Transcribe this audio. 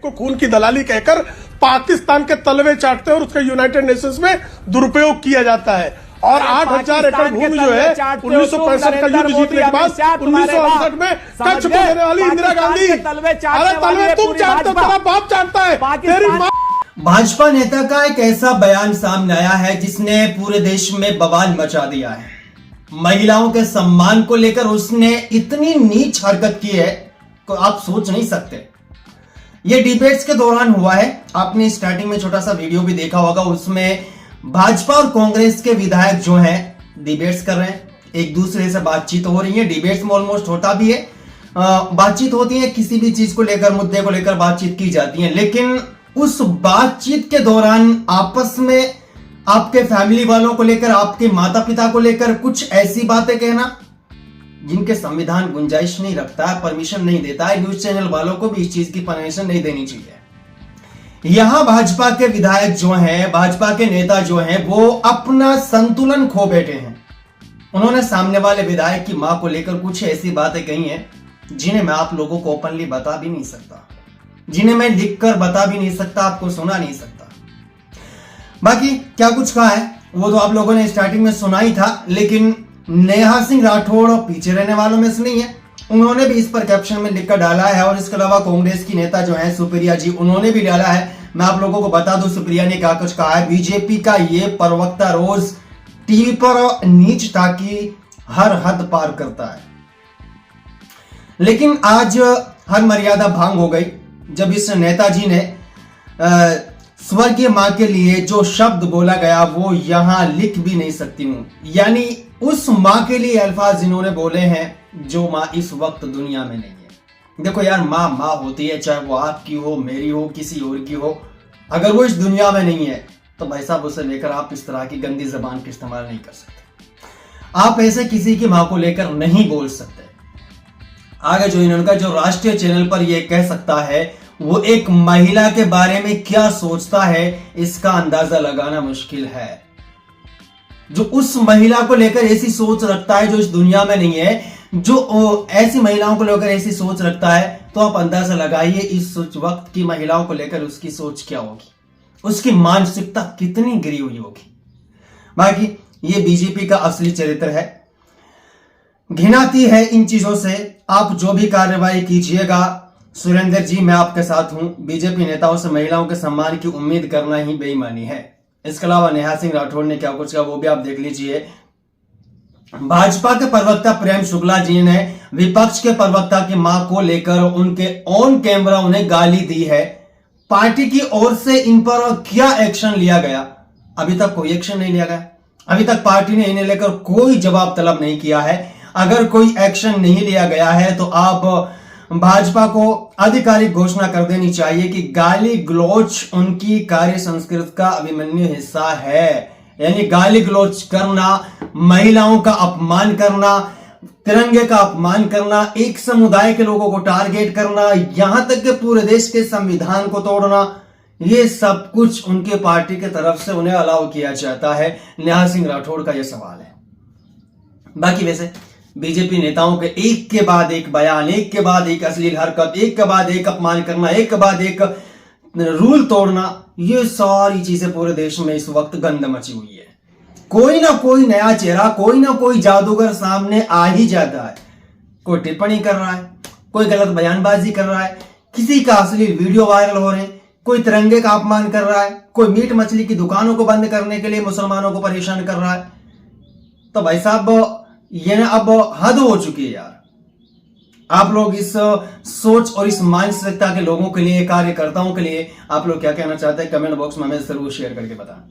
को खून की दलाली कहकर पाकिस्तान के तलवे चाटते हैं और उसका यूनाइटेड नेशंस में दुरुपयोग किया जाता है। और 8,000 एकड़ भूमि जो है 1965 का युद्ध जीतने के बाद 1968 में कच्छ को देने वाली इंदिरा गांधी, अरे तलवे तुम चाटते हो, तेरा बाप चाटता है, तेरी मां। भाजपा नेता का एक ऐसा बयान सामने आया है जिसने पूरे देश में बवाल मचा दिया है। महिलाओं के सम्मान को लेकर उसने इतनी नीच हरकत की है तो आप सोच नहीं सकते। यह डिबेट्स के दौरान हुआ है। आपने स्टार्टिंग में छोटा सा वीडियो भी देखा होगा, उसमें भाजपा और कांग्रेस के विधायक जो हैं डिबेट्स कर रहे हैं, एक दूसरे से बातचीत हो रही है। डिबेट्स में ऑलमोस्ट होता भी है, बातचीत होती है, किसी भी चीज को लेकर, मुद्दे को लेकर बातचीत की जाती है। लेकिन उस बातचीत के दौरान आपस में आपके फैमिली वालों को लेकर, आपके माता पिता को लेकर कुछ ऐसी बातें कहना जिनके संविधान गुंजाइश नहीं रखता है, परमिशन नहीं देता है। न्यूज चैनल वालों को भी इस चीज की परमिशन नहीं देनी चाहिए। यहां भाजपा के विधायक जो हैं, भाजपा के नेता जो हैं, वो अपना संतुलन खो बैठे हैं। उन्होंने सामने वाले विधायक की मां को लेकर कुछ ऐसी बातें कही हैं जिन्हें मैं आप लोगों को ओपनली बता भी नहीं सकता, जिन्हें मैं लिखकर बता भी नहीं सकता, आपको सुना नहीं सकता। बाकी क्या कुछ कहा है वो तो आप लोगों ने स्टार्टिंग में सुना ही था। लेकिन नेहा सिंह राठौड़ पीछे रहने वालों में से नहीं है, उन्होंने भी इस पर कैप्शन में लिखकर डाला है। और इसके अलावा कांग्रेस की नेता जो है सुप्रिया जी, उन्होंने भी डाला है। मैं आप लोगों को बता दूं सुप्रिया ने क्या कुछ कहा है। बीजेपी का ये प्रवक्ता रोज टीवी पर नीचता की हर हद पार करता है, लेकिन आज हर मर्यादा भंग हो गई जब इस नेताजी ने स्वर्गीय मां के लिए जो शब्द बोला गया वो यहां लिख भी नहीं सकती हूं। यानी उस मां के लिए अल्फाज जिन्होंने बोले हैं जो मां इस वक्त दुनिया में नहीं है। देखो यार, मां मां होती है, चाहे वो आपकी हो, मेरी हो, किसी और की हो। अगर वो इस दुनिया में नहीं है तो भाई साहब उसे लेकर आप इस तरह की गंदी जबान का इस्तेमाल नहीं कर सकते। आप ऐसे किसी की मां को लेकर नहीं बोल सकते। आगे जो इनका जो राष्ट्रीय चैनल पर यह कह सकता है, वो एक महिला के बारे में क्या सोचता है इसका अंदाजा लगाना मुश्किल है। जो उस महिला को लेकर ऐसी सोच रखता है जो इस दुनिया में नहीं है, जो ऐसी महिलाओं को लेकर ऐसी सोच रखता है, तो आप अंदाजा लगाइए इस वक्त की महिलाओं को लेकर उसकी सोच क्या होगी, उसकी मानसिकता कितनी गिरी हुई होगी। बाकी ये बीजेपी का असली चरित्र है, घिनाती है इन चीजों से। आप जो भी कार्रवाई कीजिएगा, सुरेंद्र जी मैं आपके साथ हूं। बीजेपी नेताओं से महिलाओं के सम्मान की उम्मीद करना ही बेईमानी है। इसके अलावा नेहा सिंह राठौड़ ने क्या कुछ कहा वो भी आप देख लीजिए। भाजपा के प्रवक्ता प्रेम शुक्ला जी ने विपक्ष के प्रवक्ता की मां को लेकर उनके ऑन कैमरा उन्हें गाली दी है। पार्टी की ओर से इन पर क्या एक्शन लिया गया? अभी तक कोई एक्शन नहीं लिया गया। अभी तक पार्टी ने इन्हें लेकर कोई जवाब तलब नहीं किया है। अगर कोई एक्शन नहीं लिया गया है तो आप भाजपा को आधिकारिक घोषणा कर देनी चाहिए कि गाली गलौच उनकी कार्य संस्कृति का अभिमन्यु हिस्सा है। यानी गाली गलौच करना, महिलाओं का अपमान करना, तिरंगे का अपमान करना, एक समुदाय के लोगों को टारगेट करना, यहां तक कि पूरे देश के संविधान को तोड़ना, ये सब कुछ उनके पार्टी की तरफ से उन्हें अलाउ किया जाता है। नेहा सिंह राठौड़ का यह सवाल है। बाकी वैसे बीजेपी नेताओं के एक के बाद एक बयान, एक के बाद एक अश्लील हरकत, एक के बाद एक अपमान करना, एक के बाद एक रूल तोड़ना, ये सारी चीजें पूरे देश में इस वक्त गंद मची हुई है। कोई ना कोई नया चेहरा, कोई ना कोई जादूगर सामने आ ही जाता है। कोई टिप्पणी कर रहा है, कोई गलत बयानबाजी कर रहा है, किसी का अश्लील वीडियो वायरल हो रहे हैं, कोई तिरंगे का अपमान कर रहा है, कोई मीट मछली की दुकानों को बंद करने के लिए मुसलमानों को परेशान कर रहा है। तो भाई साहब ये ना अब हद हो चुकी है यार। आप लोग इस सोच और इस मानसिकता के लोगों के लिए, कार्यकर्ताओं के लिए आप लोग क्या कहना चाहते हैं? कमेंट बॉक्स में हमें जरूर शेयर करके बताएं।